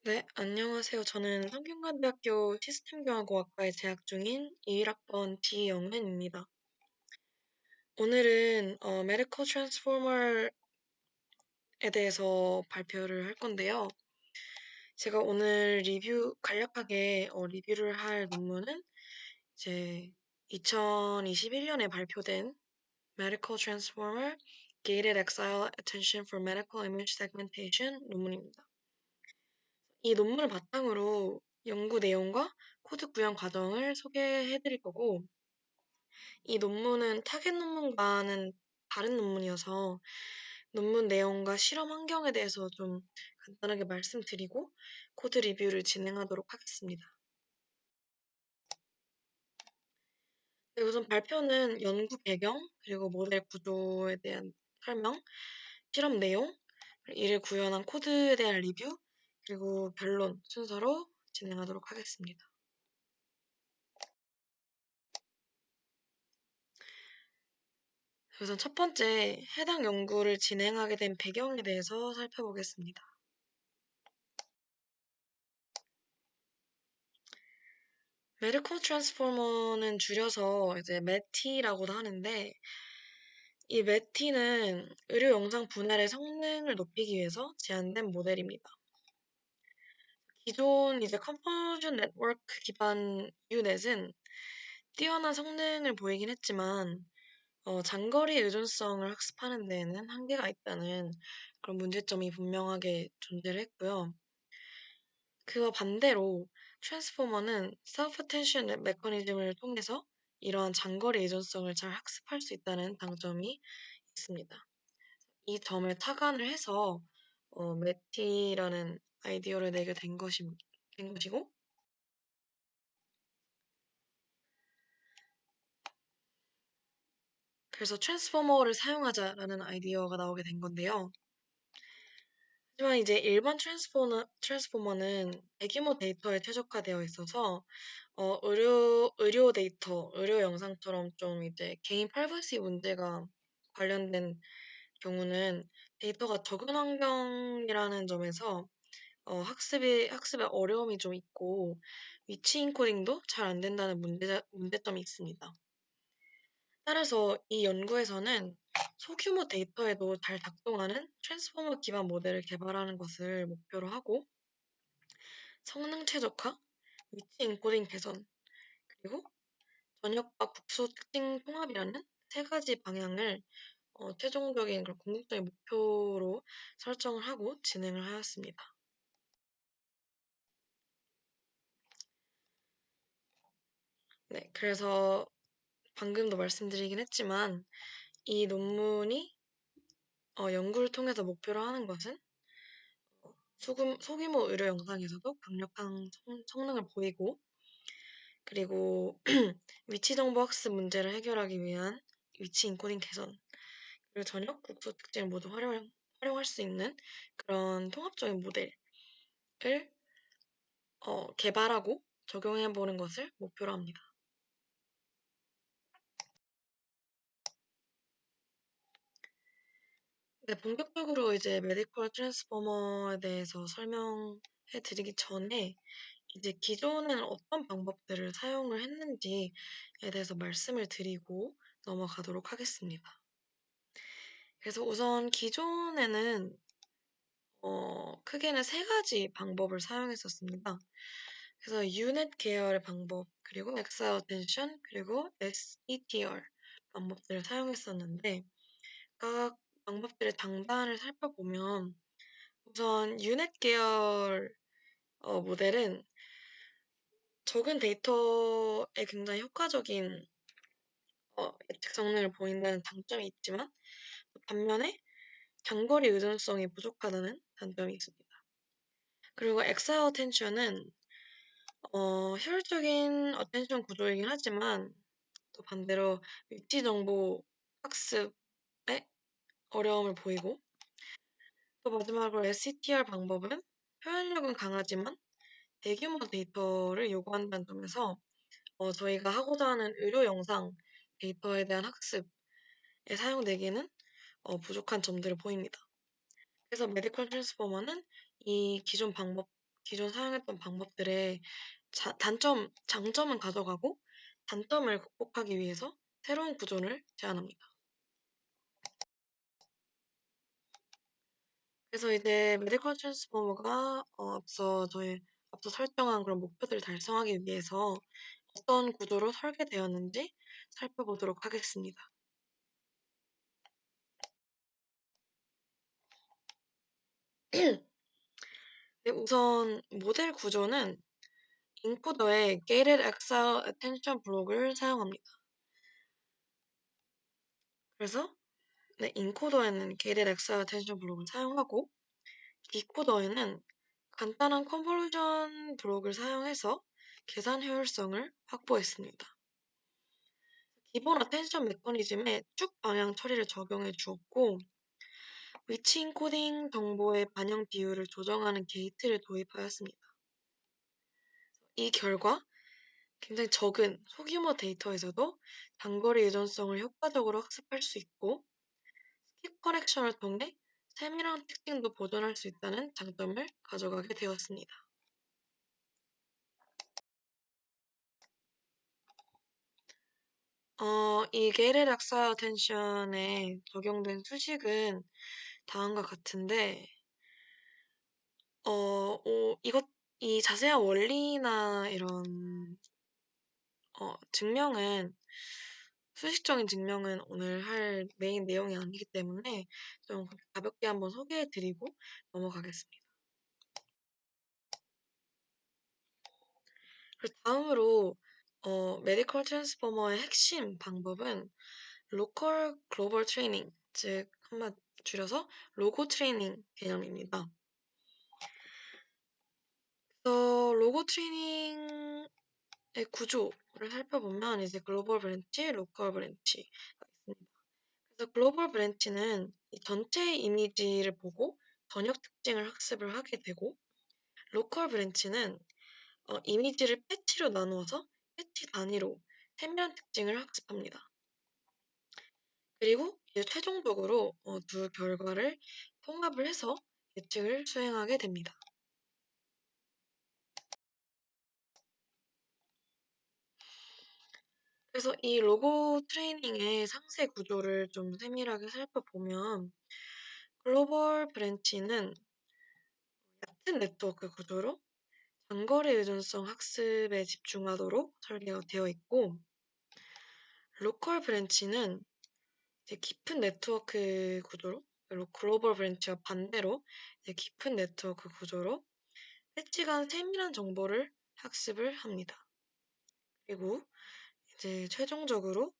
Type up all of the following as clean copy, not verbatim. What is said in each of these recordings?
네, 안녕하세요. 저는 성균관대학교 시스템경화고학과에 재학 중인 21학번 지영은입니다. 오늘은 메디컬 트랜스포머에 대해서 발표를 할 건데요. 제가 오늘 간략하게 리뷰를 할 논문은 이제 2021년에 발표된 Medical Transformer Gated Exile Attention for Medical Image Segmentation 논문입니다. 이 논문을 바탕으로 연구 내용과 코드 구현 과정을 소개해 드릴 거고, 이 논문은 타겟 논문과는 다른 논문이어서 논문 내용과 실험 환경에 대해서 좀 간단하게 말씀드리고 코드 리뷰를 진행하도록 하겠습니다. 네, 우선 발표는 연구 배경, 그리고 모델 구조에 대한 설명, 실험 내용, 이를 구현한 코드에 대한 리뷰, 그리고 결론 순서로 진행하도록 하겠습니다. 우선 첫 번째, 해당 연구를 진행하게 된 배경에 대해서 살펴보겠습니다. 메디컬 트랜스포머는 줄여서 이제 MET라고도 하는데, 이 MET는 의료 영상 분할의 성능을 높이기 위해서 제안된 모델입니다. 기존 이제 컨버전 네트워크 기반 UNet은 뛰어난 성능을 보이긴 했지만, 장거리 의존성을 학습하는 데에는 한계가 있다는 그런 문제점이 분명하게 존재를 했고요. 그와 반대로 트랜스포머는 self attention 메커니즘을 통해서 이러한 장거리 의존성을 잘 학습할 수 있다는 장점이 있습니다. 이 점을 착안을 해서 메티라는 아이디어를 내게 된 것이고, 그래서 트랜스포머를 사용하자라는 아이디어가 나오게 된 건데요. 하지만 이제 일반 트랜스포머는 대규모 데이터에 최적화되어 있어서 의료 데이터, 의료 영상처럼 좀 이제 개인 프라이버시 문제가 관련된 경우는 데이터가 적은 환경이라는 점에서 학습에 어려움이 좀 있고 위치 인코딩도 잘 안 된다는 문제점이 있습니다. 따라서 이 연구에서는 소규모 데이터에도 잘 작동하는 트랜스포머 기반 모델을 개발하는 것을 목표로 하고 성능 최적화, 위치 인코딩 개선, 그리고 전역과 국소 특징 통합이라는 세 가지 방향을 최종적인 그런 궁극적인 목표로 설정을 하고 진행을 하였습니다. 네, 그래서 방금도 말씀드리긴 했지만 이 논문이 연구를 통해서 목표로 하는 것은 소규모 의료 영상에서도 강력한 성능을 보이고, 그리고 위치 정보 학습 문제를 해결하기 위한 위치 인코딩 개선, 그리고 전역 국소 특징을 모두 활용할 수 있는 그런 통합적인 모델을 개발하고 적용해 보는 것을 목표로 합니다. 네, 본격적으로 이제 메디컬 트랜스포머에 대해서 설명해 드리기 전에 이제 기존에는 어떤 방법들을 사용을 했는지에 대해서 말씀을 드리고 넘어가도록 하겠습니다. 그래서 우선 기존에는 크게는 세 가지 방법을 사용했었습니다. 그래서 유닛 계열의 방법, 그리고 엑사 어텐션, 그리고 SETR 방법들을 사용했었는데 각 방법들의 장단을 살펴보면 우선 유닛 계열 모델은 적은 데이터에 굉장히 효과적인 예측 성능을 보인다는 장점이 있지만 반면에 장거리 의존성이 부족하다는 단점이 있습니다. 그리고 엑사 어텐션은 효율적인 어텐션 구조이긴 하지만 또 반대로 위치 정보 학습에 어려움을 보이고, 또 마지막으로 SCTR 방법은 표현력은 강하지만 대규모 데이터를 요구한다는 점에서 저희가 하고자 하는 의료 영상 데이터에 대한 학습에 사용되기는 부족한 점들을 보입니다. 그래서 메디컬 트랜스포머는 이 기존 사용했던 방법들의 장점은 가져가고 단점을 극복하기 위해서 새로운 구조를 제안합니다. 그래서 이제 메디컬 트랜스포머가 앞서 설정한 그런 목표들을 달성하기 위해서 어떤 구조로 설계되었는지 살펴보도록 하겠습니다. 네, 우선 모델 구조는 인코더의 Gated Axle Attention Block을 사용합니다. 그래서 인코더에는 Gated Axle Attention Block을 사용하고 디코더에는 간단한 컨볼루션 블록을 사용해서 계산 효율성을 확보했습니다. 기본 어텐션 메커니즘에 쭉 방향 처리를 적용해 주었고 위치 인코딩 정보의 반영 비율을 조정하는 게이트를 도입하였습니다. 이 결과 굉장히 적은 소규모 데이터에서도 단거리 의존성을 효과적으로 학습할 수 있고 스킵 커넥션을 통해 세밀한 특징도 보존할 수 있다는 장점을 가져가게 되었습니다. 이 게레 락사 텐션에 적용된 수식은 다음과 같은데, 이 자세한 원리나 이런, 수식적인 증명은 오늘 할 메인 내용이 아니기 때문에 좀 가볍게 한번 소개해드리고 넘어가겠습니다. 그리고 다음으로, 메디컬 트랜스포머의 핵심 방법은 로컬 글로벌 트레이닝, 즉 한마디 줄여서 로고 트레이닝 개념입니다. 로고 트레이닝의 구조를 살펴보면 이제 글로벌 브랜치, 로컬 브랜치가 있습니다. 그래서 글로벌 브랜치는 이 전체 이미지를 보고 전역 특징을 학습을 하게 되고 로컬 브랜치는 이미지를 패치로 나누어서 패치 단위로 세밀한 특징을 학습합니다. 그리고 이제 최종적으로 두 결과를 통합을 해서 예측을 수행하게 됩니다. 그래서 이 로고 트레이닝의 상세 구조를 좀 세밀하게 살펴보면 글로벌 브랜치는 얕은 네트워크 구조로 장거리 의존성 학습에 집중하도록 설계가 되어 있고 로컬 브랜치는 이제 깊은 네트워크 구조로 글로벌 브랜치와 반대로 이제 깊은 네트워크 구조로 패치간 세밀한 정보를 학습을 합니다. 그리고 이제 최종적으로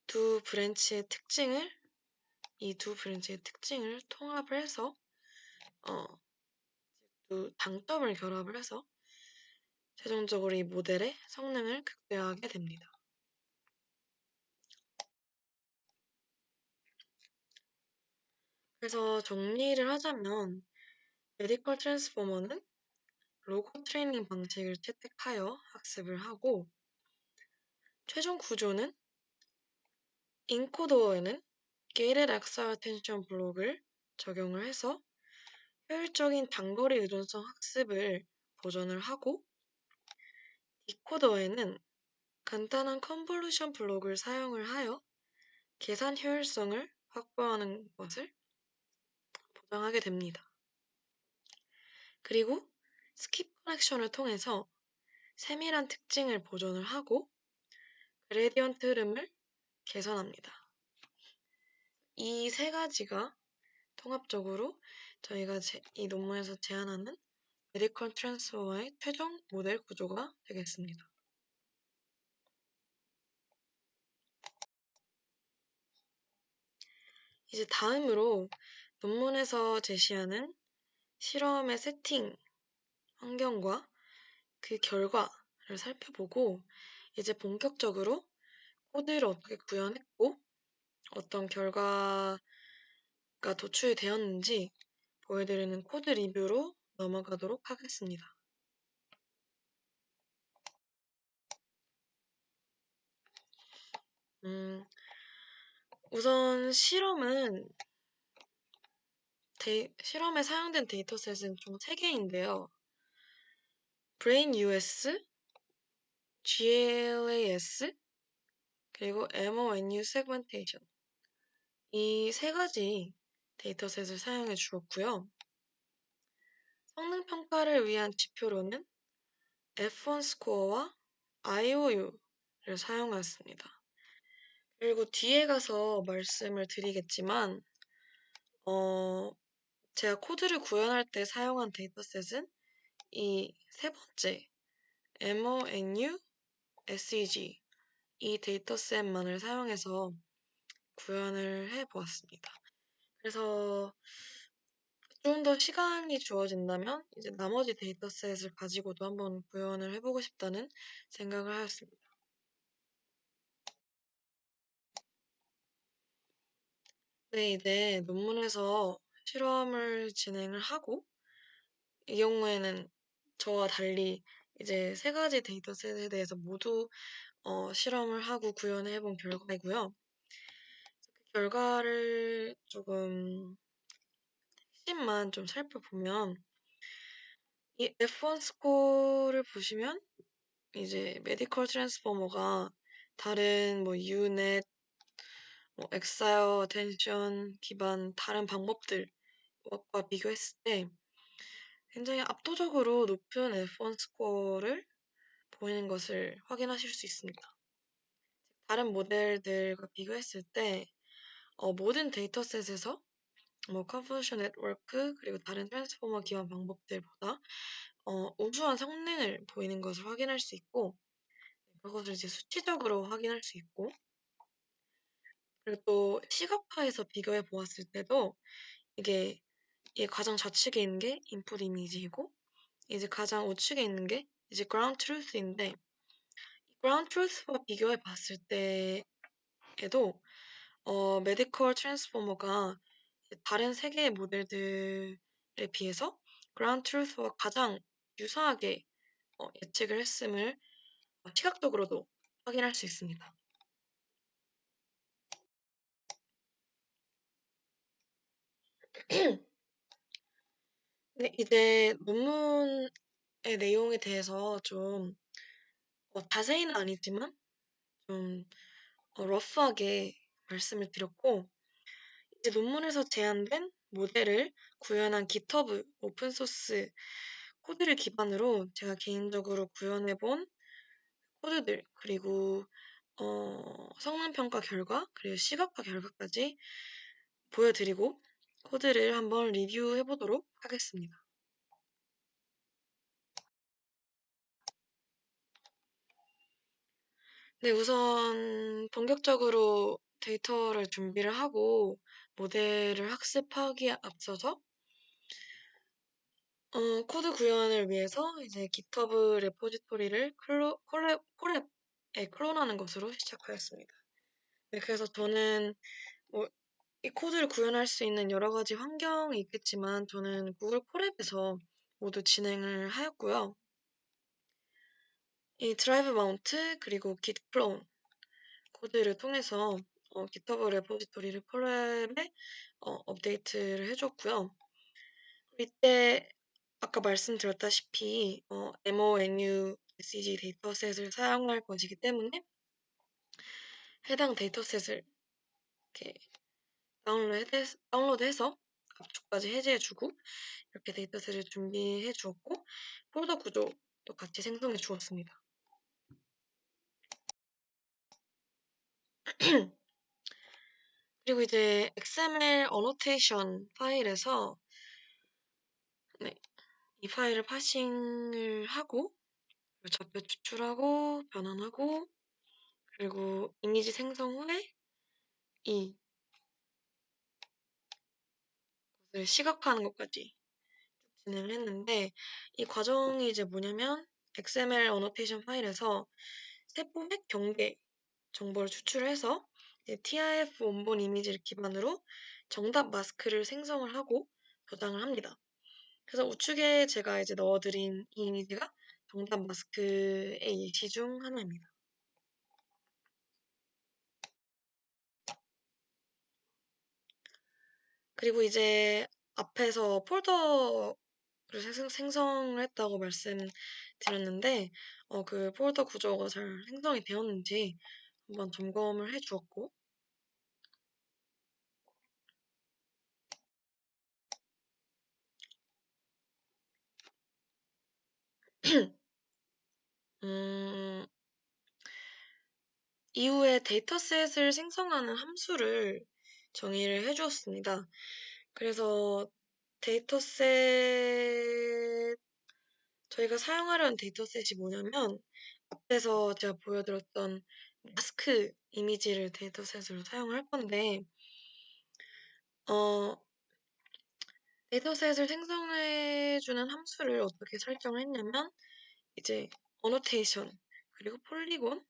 이 두 브랜치의 특징을 통합을 해서 두 장점을 결합을 해서 최종적으로 이 모델의 성능을 극대화하게 됩니다. 그래서 정리를 하자면 메디컬 트랜스포머는 로고 트레이닝 방식을 채택하여 학습을 하고 최종 구조는 인코더에는 게이ted axle attention 블록을 적용을 해서 효율적인 단거리 의존성 학습을 보존을 하고 디코더에는 간단한 컨볼루션 블록을 사용을 하여 계산 효율성을 확보하는 것을 보장하게 됩니다. 그리고 스킵 커넥션을 통해서 세밀한 특징을 보존을 하고 그레디언트 흐름을 개선합니다. 이 세 가지가 통합적으로 저희가 이 논문에서 제안하는 메디컬 트랜스포머의 최종 모델 구조가 되겠습니다. 이제 다음으로 논문에서 제시하는 실험의 세팅 환경과 그 결과를 살펴보고 이제 본격적으로 코드를 어떻게 구현했고 어떤 결과가 도출이 되었는지 보여드리는 코드 리뷰로 넘어가도록 하겠습니다. 우선 실험에 사용된 데이터셋은 총 3개인데요. Brain US, GLAS, 그리고 MONU Segmentation. 이 세 가지 데이터셋을 사용해 주었고요. 성능 평가를 위한 지표로는 F1 스코어와 IOU를 사용하였습니다. 그리고 뒤에 가서 말씀을 드리겠지만, 제가 코드를 구현할 때 사용한 데이터셋은 이 세 번째 MONU SEG 이 데이터셋만을 사용해서 구현을 해보았습니다. 그래서 좀 더 시간이 주어진다면 이제 나머지 데이터셋을 가지고도 한번 구현을 해보고 싶다는 생각을 하였습니다. 네, 이제 논문에서 실험을 진행을 하고 이 경우에는 저와 달리 이제 세 가지 데이터셋에 대해서 모두 실험을 하고 구현을 해본 결과이고요. 그 결과를 조금 핵심만 좀 살펴보면 이 F1 스코어를 보시면 이제 메디컬 트랜스포머가 다른 뭐 유넷, 뭐 엑사이어 텐션 기반 다른 방법들과 비교했을 때 굉장히 압도적으로 높은 F1 스코어를 보이는 것을 확인하실 수 있습니다. 다른 모델들과 비교했을 때 모든 데이터셋에서 뭐 컨볼루션 네트워크 그리고 다른 트랜스포머 기반 방법들보다 우수한 성능을 보이는 것을 확인할 수 있고 그것을 이제 수치적으로 확인할 수 있고 그리고 또 시각화해서 비교해 보았을 때도 이게 가장 좌측에 있는 게 인풋 이미지이고 이제 가장 우측에 있는 게 이제 ground truth인데 ground truth와 비교해 봤을 때에도 메디컬 트랜스포머가 다른 세 개의 모델들에 비해서 ground truth와 가장 유사하게 예측을 했음을 시각적으로도 확인할 수 있습니다. 네, 이제 논문의 내용에 대해서 좀 자세히는 아니지만 좀 러프하게 말씀을 드렸고 이제 논문에서 제안된 모델을 구현한 GitHub 오픈소스 코드를 기반으로 제가 개인적으로 구현해본 코드들 그리고 성능 평가 결과 그리고 시각화 결과까지 보여드리고 코드를 한번 리뷰해 보도록 하겠습니다. 네, 우선 본격적으로 데이터를 준비를 하고 모델을 학습하기에 앞서서 코드 구현을 위해서 이제 GitHub 레포지토리를 콜랩에 클론하는 것으로 시작하였습니다. 네, 그래서 저는 뭐 이 코드를 구현할 수 있는 여러 가지 환경이 있겠지만 저는 구글 콜앱에서 모두 진행을 하였고요. 이 드라이브 마운트 그리고 git clone 코드를 통해서 GitHub 레포지토리를 콜랩에 업데이트를 해줬고요. 이때 아까 말씀드렸다시피 MONU SEG 데이터셋을 사용할 것이기 때문에 해당 데이터셋을 이렇게 다운로드해서 압축까지 해제해주고 이렇게 데이터셋을 준비해 주었고 폴더 구조도 같이 생성해 주었습니다. 그리고 이제 XML 어노테이션 파일에서 네, 이 파일을 파싱을 하고 좌표 추출하고 변환하고 그리고 이미지 생성 후에 이 것을 시각화하는 것까지 진행을 했는데 이 과정이 이제 뭐냐면 XML 어노테이션 파일에서 세포 핵 경계 정보를 추출해서 TIF 원본 이미지를 기반으로 정답 마스크를 생성을 하고 저장을 합니다. 그래서 우측에 제가 이제 넣어드린 이 이미지가 정답 마스크의 예시 중 하나입니다. 그리고 이제 앞에서 폴더 생성을 했다고 말씀드렸는데, 그 폴더 구조가 잘 생성이 되었는지 한번 점검을 해 주었고, 음, 이후에 데이터셋을 생성하는 함수를 정의를 해 주었습니다. 그래서 데이터셋, 저희가 사용하려는 데이터셋이 뭐냐면, 앞에서 제가 보여드렸던 마스크 이미지를 데이터셋으로 사용을 할 건데, 어, 데이터셋을 생성해주는 함수를 어떻게 설정을 했냐면, 이제 어노테이션, 그리고 폴리곤,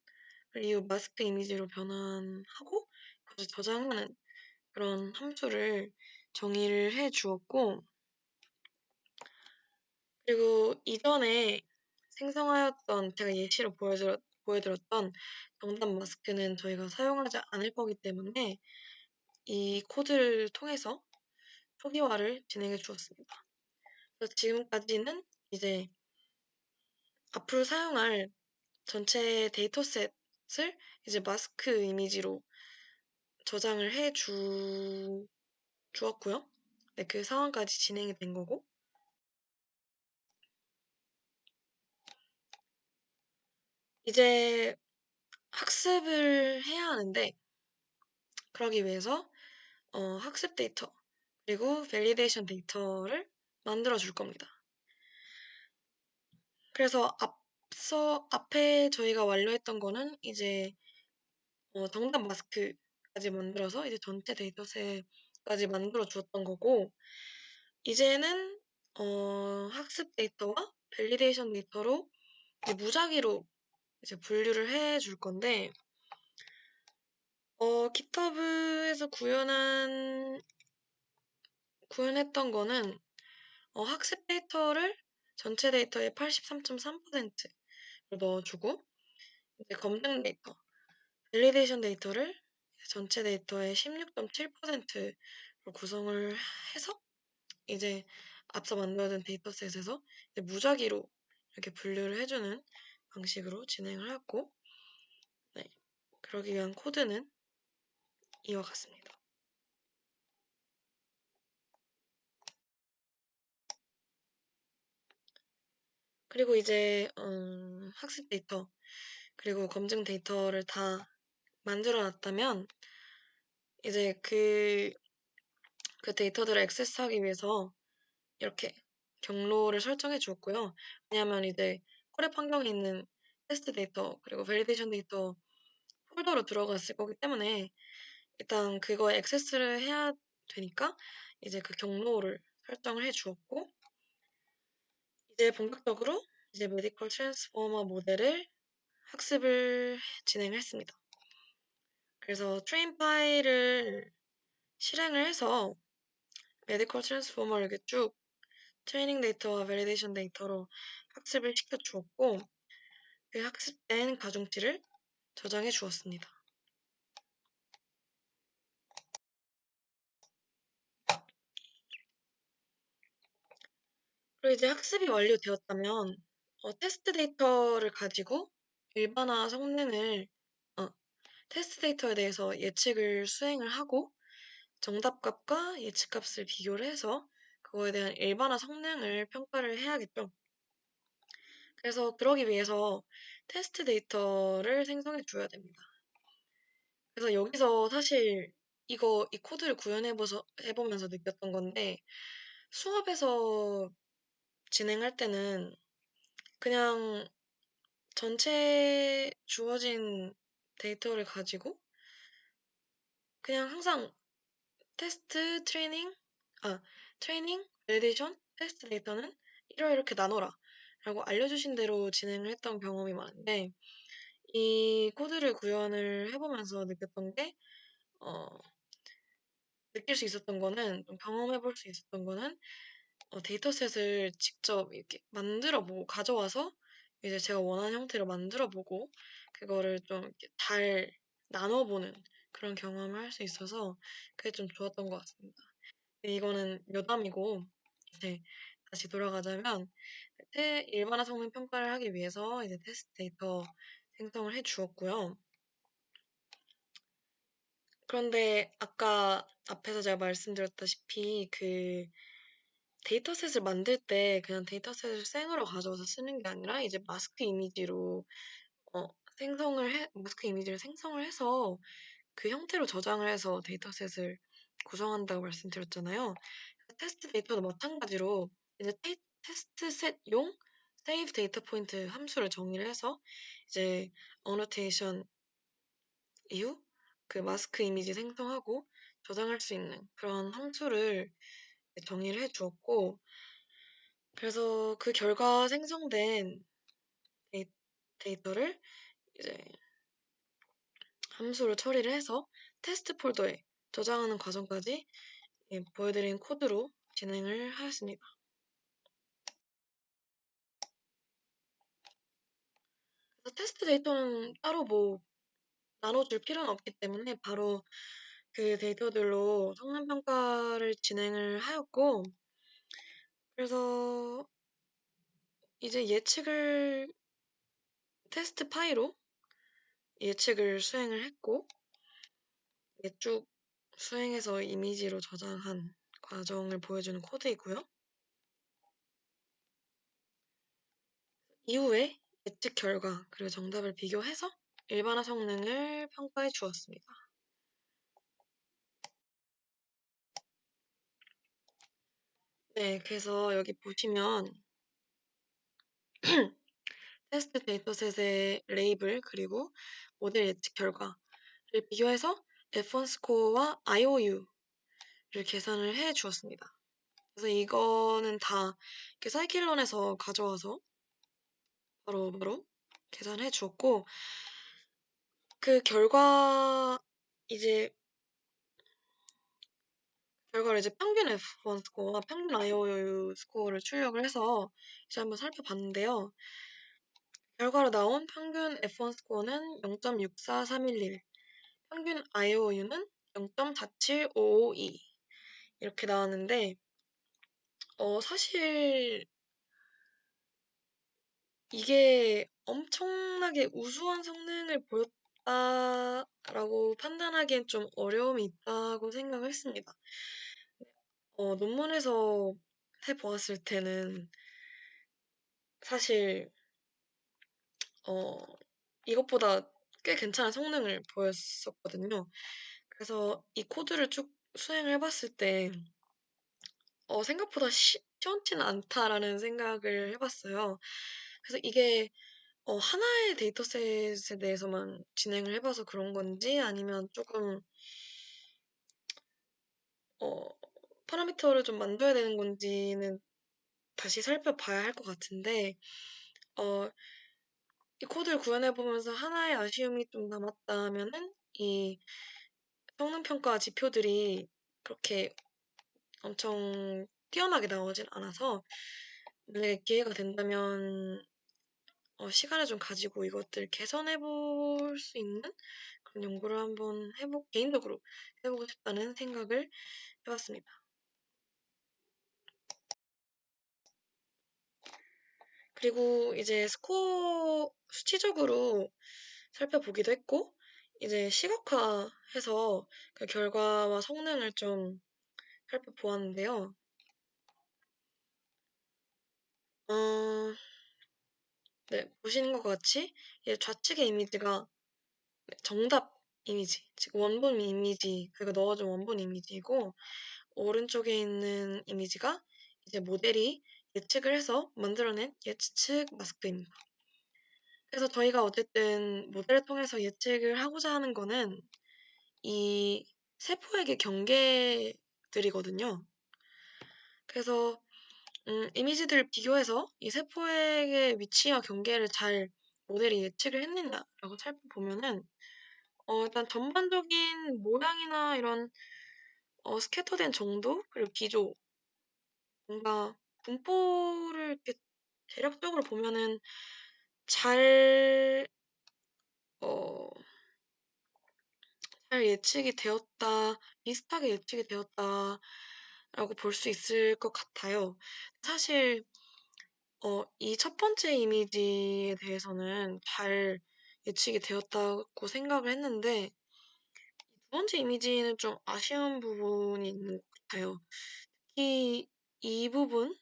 그리고 마스크 이미지로 변환하고, 그것을 저장하는 그런 함수를 정의를 해 주었고, 그리고 이전에 생성하였던 제가 예시로 보여드렸던 정답 마스크는 저희가 사용하지 않을 거기 때문에 이 코드를 통해서 초기화를 진행해 주었습니다. 그래서 지금까지는 이제 앞으로 사용할 전체 데이터셋을 이제 마스크 이미지로 저장을 주었고요. 네, 그 상황까지 진행이 된 거고, 이제 학습을 해야 하는데, 그러기 위해서 학습 데이터, 그리고 밸리데이션 데이터를 만들어 줄 겁니다. 그래서 앞에 저희가 완료했던 거는 이제 정답 마스크까지 만들어서 이제 전체 데이터셋까지 만들어 주었던 거고, 이제는 학습 데이터와 밸리데이션 데이터로 이제 무작위로 이제 분류를 해 줄 건데, GitHub에서 구현했던 거는 학습 데이터를 전체 데이터의 83.3%를 넣어주고, 이제 검증 데이터, 밸리데이션 데이터를 전체 데이터의 16.7%로 구성을 해서 이제 앞서 만들어둔 데이터셋에서 이제 무작위로 이렇게 분류를 해주는 방식으로 진행을 하고, 네, 그러기 위한 코드는 이와 같습니다. 그리고 이제 학습 데이터 그리고 검증 데이터를 다 만들어 놨다면 이제 그 데이터들을 액세스하기 위해서 이렇게 경로를 설정해 주었고요. 왜냐하면 이제 콜앱 환경에 있는 테스트 데이터 그리고 밸리데이션 데이터 폴더로 들어갔을 거기 때문에 일단 그거에 액세스를 해야 되니까 이제 그 경로를 설정을 해 주었고, 이제 본격적으로 이제 메디컬 트랜스포머 모델을 학습을 진행했습니다. 그래서 트레인 파일을 실행을 해서 메디컬 트랜스포머를 이렇게 쭉 트레이닝 데이터와 밸리데이션 데이터로 학습을 시켜 주었고, 그 학습된 가중치를 저장해 주었습니다. 그리고 이제 학습이 완료되었다면 테스트 데이터를 가지고 일반화 성능을 어, 테스트 데이터에 대해서 예측을 수행을 하고 정답값과 예측값을 비교를 해서 그거에 대한 일반화 성능을 평가를 해야겠죠. 그래서 그러기 위해서 테스트 데이터를 생성해 줘야 됩니다. 그래서 여기서 사실 이 코드를 해보면서 느꼈던 건데, 수업에서 진행할 때는 그냥 전체 주어진 데이터를 가지고 그냥 항상 테스트, 트레이닝, 밸리데이션, 테스트 데이터는 이렇게 나눠라 라고 알려주신 대로 진행을 했던 경험이 많은데, 이 코드를 구현을 해보면서 느꼈던 게, 어, 느낄 수 있었던 거는, 좀 경험해볼 수 있었던 거는, 데이터셋을 직접 이렇게 만들어 보고, 가져와서 이제 제가 원하는 형태로 만들어 보고, 그거를 좀 이렇게 잘 나눠보는 그런 경험을 할 수 있어서 그게 좀 좋았던 것 같습니다. 이거는 여담이고, 이제 다시 돌아가자면 일반화 성능 평가를 하기 위해서 이제 테스트 데이터 생성을 해 주었고요. 그런데 아까 앞에서 제가 말씀드렸다시피 그 데이터셋을 만들 때 그냥 데이터셋을 생으로 가져와서 쓰는 게 아니라 이제 마스크 이미지를 생성을 해서 그 형태로 저장을 해서 데이터셋을 구성한다고 말씀드렸잖아요. 테스트 데이터도 마찬가지로 이제 테스트셋용 save 데이터 포인트 함수를 정의를 해서 이제 annotation 이후 그 마스크 이미지 생성하고 저장할 수 있는 그런 함수를 정의를 해 주었고, 그래서 그 결과 생성된 데이터를 이제 함수로 처리를 해서 테스트 폴더에 저장하는 과정까지 보여드린 코드로 진행을 하였습니다. 그래서 테스트 데이터는 따로 뭐 나눠줄 필요는 없기 때문에 바로 그 데이터들로 성능 평가를 진행을 하였고, 그래서 이제 테스트 파이로 예측을 수행을 했고, 쭉 수행해서 이미지로 저장한 과정을 보여주는 코드이고요. 이후에 예측 결과 그리고 정답을 비교해서 일반화 성능을 평가해 주었습니다. 네, 그래서 여기 보시면 테스트 데이터셋의 레이블 그리고 모델 예측 결과를 비교해서 F1 스코어와 IOU를 계산을 해 주었습니다. 그래서 이거는 다 이렇게 사이클론에서 가져와서 바로 계산해 주었고, 그 이제 결과를 이제 평균 F1 스코어와 평균 IOU 스코어를 출력을 해서 이제 한번 살펴봤는데요. 결과로 나온 평균 F1 스코어는 0.64311, 평균 IOU는 0.47552 이렇게 나왔는데, 사실 이게 엄청나게 우수한 성능을 보였다라고 판단하기엔 좀 어려움이 있다고 생각을 했습니다. 논문에서 해보았을 때는 사실 어, 이것보다 꽤 괜찮은 성능을 보였었거든요. 그래서 이 코드를 쭉 수행을 해봤을 때 생각보다 시원치는 않다라는 생각을 해봤어요. 그래서 이게 하나의 데이터셋에 대해서만 진행을 해봐서 그런 건지 아니면 조금 어, 파라미터를 좀 만들어야 되는 건지는 다시 살펴봐야 할 것 같은데, 어, 이 코드를 구현해보면서 하나의 아쉬움이 좀 남았다면은 이 성능평가 지표들이 그렇게 엄청 뛰어나게 나오진 않아서, 만약에 기회가 된다면 시간을 좀 가지고 이것들 개선해 볼 수 있는 그런 연구를 한번 개인적으로 해보고 싶다는 생각을 해봤습니다. 그리고 이제 스코어 수치적으로 살펴보기도 했고, 이제 시각화해서 그 결과와 성능을 좀 살펴보았는데요. 어, 네, 보시는 것 같이 좌측의 이미지가 정답 이미지, 즉 원본 이미지, 그리고 넣어준 원본 이미지이고, 오른쪽에 있는 이미지가 이제 모델이 예측을 해서 만들어낸 예측 마스크입니다. 그래서 저희가 어쨌든 모델을 통해서 예측을 하고자 하는 거는 이 세포에게 경계들이거든요. 그래서 이미지들을 비교해서 이 세포에게 위치와 경계를 잘 모델이 예측을 했느냐라고 살펴보면은 일단 전반적인 모양이나 이런 스캐터된 정도 그리고 기조, 뭔가 분포를 이렇게 대략적으로 보면은 잘 어, 잘 예측이 되었다, 비슷하게 예측이 되었다 라고 볼 수 있을 것 같아요. 사실 이 첫 번째 이미지에 대해서는 잘 예측이 되었다고 생각을 했는데 두 번째 이미지는 좀 아쉬운 부분이 있는 것 같아요. 특히 이 부분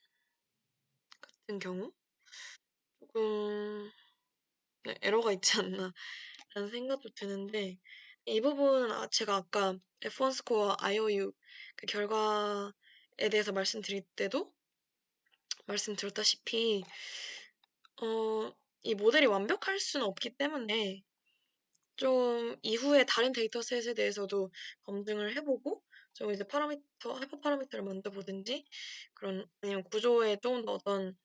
같은 경우 조금 네, 에러가 있지 않나 라는 생각도 드는데 이 부분은 제가 아까 F1 스코어 IOU 그 결과에 대해서 말씀드릴 때도 말씀드렸다시피 이 모델이 완벽할 수는 없기 때문에 좀 이후에 다른 데이터셋에 대해서도 검증을 해보고 좀 이제 하이퍼 파라미터를 먼저 보든지 그런 아니면 구조에 좀 더 어떤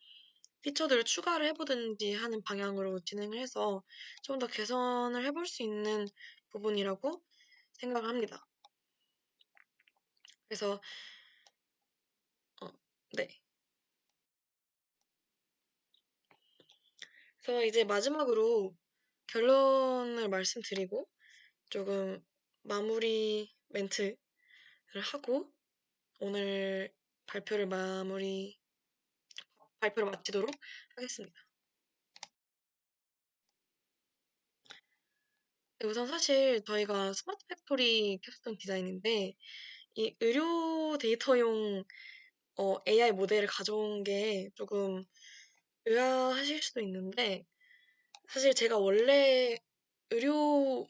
피처들을 추가를 해보든지 하는 방향으로 진행을 해서 좀 더 개선을 해볼 수 있는 부분이라고 생각을 합니다. 그래서 어, 네. 그래서 이제 마지막으로 결론을 말씀드리고 조금 마무리 멘트를 하고 오늘 발표를 마치도록 하겠습니다. 네, 우선 사실 저희가 스마트 팩토리 캡스톤 디자인인데 이 의료 데이터용 AI 모델을 가져온 게 조금 의아하실 수도 있는데 사실 제가 원래 의료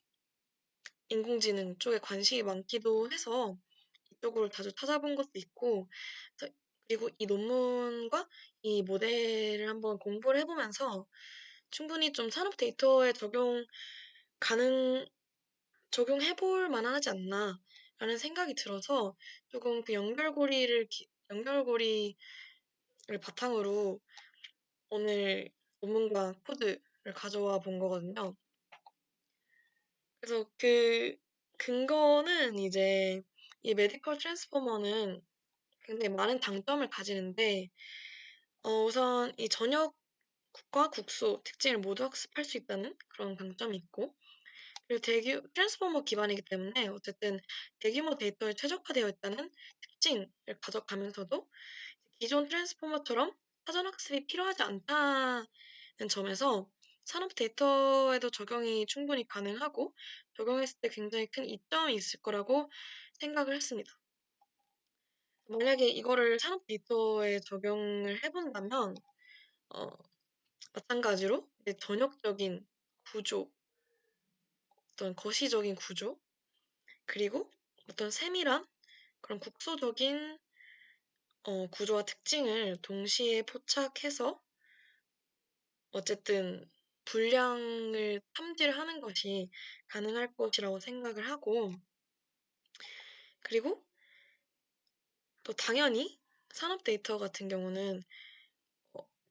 인공지능 쪽에 관심이 많기도 해서 이쪽으로 자주 찾아본 것도 있고 그리고 이 논문과 이 모델을 한번 공부를 해보면서 충분히 좀 산업 데이터에 가능, 적용해볼 만하지 않나 라는 생각이 들어서 조금 그 연결고리를 바탕으로 오늘 논문과 코드를 가져와 본 거거든요. 그래서 그 근거는 이제 이 메디컬 트랜스포머는 굉장히 많은 장점을 가지는데 우선 이 전역과 국소 특징을 모두 학습할 수 있다는 그런 장점이 있고 그리고 트랜스포머 기반이기 때문에 어쨌든 대규모 데이터에 최적화되어 있다는 특징을 가져가면서도 기존 트랜스포머처럼 사전 학습이 필요하지 않다는 점에서 산업 데이터에도 적용이 충분히 가능하고 적용했을 때 굉장히 큰 이점이 있을 거라고 생각을 했습니다. 만약에 이거를 산업 데이터에 적용을 해본다면 어, 마찬가지로 이제 전역적인 구조, 어떤 거시적인 구조, 그리고 어떤 세밀한 그런 국소적인 구조와 특징을 동시에 포착해서 어쨌든 분량을 탐지를 하는 것이 가능할 것이라고 생각을 하고 그리고 또 당연히 산업 데이터 같은 경우는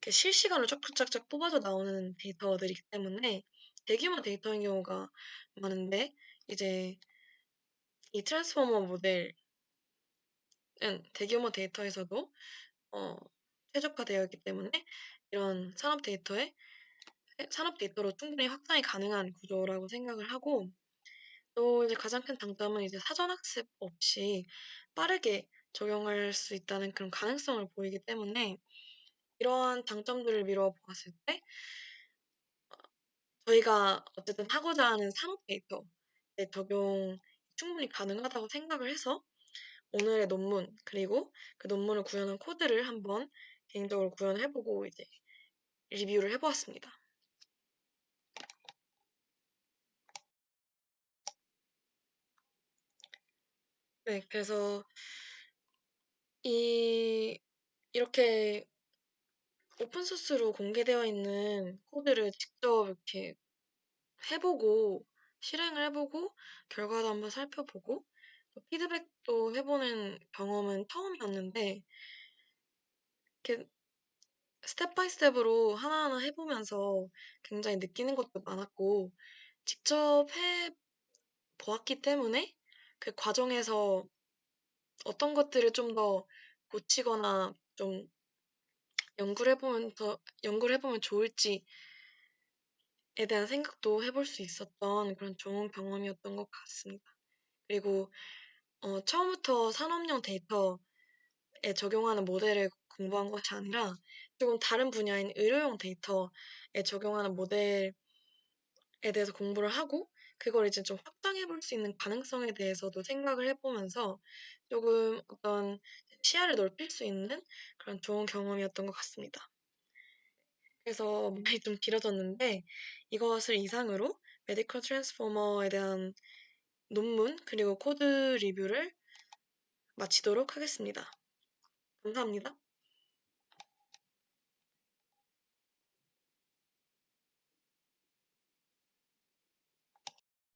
이렇게 실시간으로 쫙쫙쫙 뽑아져 나오는 데이터들이기 때문에 대규모 데이터인 경우가 많은데 이제 이 트랜스포머 모델은 대규모 데이터에서도 어, 최적화되어 있기 때문에 이런 산업 데이터로 충분히 확산이 가능한 구조라고 생각을 하고 또 이제 가장 큰 장점은 이제 사전 학습 없이 빠르게 적용할 수 있다는 그런 가능성을 보이기 때문에 이러한 장점들을 미뤄 보았을 때 저희가 어쨌든 하고자 하는 산업 데이터에 적용 충분히 가능하다고 생각을 해서 오늘의 논문 그리고 그 논문을 구현한 코드를 한번 개인적으로 구현해보고 이제 리뷰를 해보았습니다. 네, 그래서 이렇게 오픈소스로 공개되어 있는 코드를 직접 이렇게 해보고 실행을 해보고 결과도 한번 살펴보고 또 피드백도 해보는 경험은 처음이었는데 이렇게 스텝 바이 스텝으로 하나하나 해보면서 굉장히 느끼는 것도 많았고 직접 해보았기 때문에 그 과정에서 어떤 것들을 좀 더 고치거나 좀 연구를 해보면 좋을지에 대한 생각도 해볼 수 있었던 그런 좋은 경험이었던 것 같습니다. 그리고 처음부터 산업용 데이터 적용하는 모델을 공부한 것이 아니라 조금 다른 분야인 의료용 데이터에 적용하는 모델에 대해서 공부를 하고 그걸 이제 좀 확장해 볼 수 있는 가능성에 대해서도 생각을 해보면서 조금 어떤 시야를 넓힐 수 있는 그런 좋은 경험이었던 것 같습니다. 그래서 말이 좀 길어졌는데 이것을 이상으로 메디컬 트랜스포머에 대한 논문 그리고 코드 리뷰를 마치도록 하겠습니다. 감사합니다.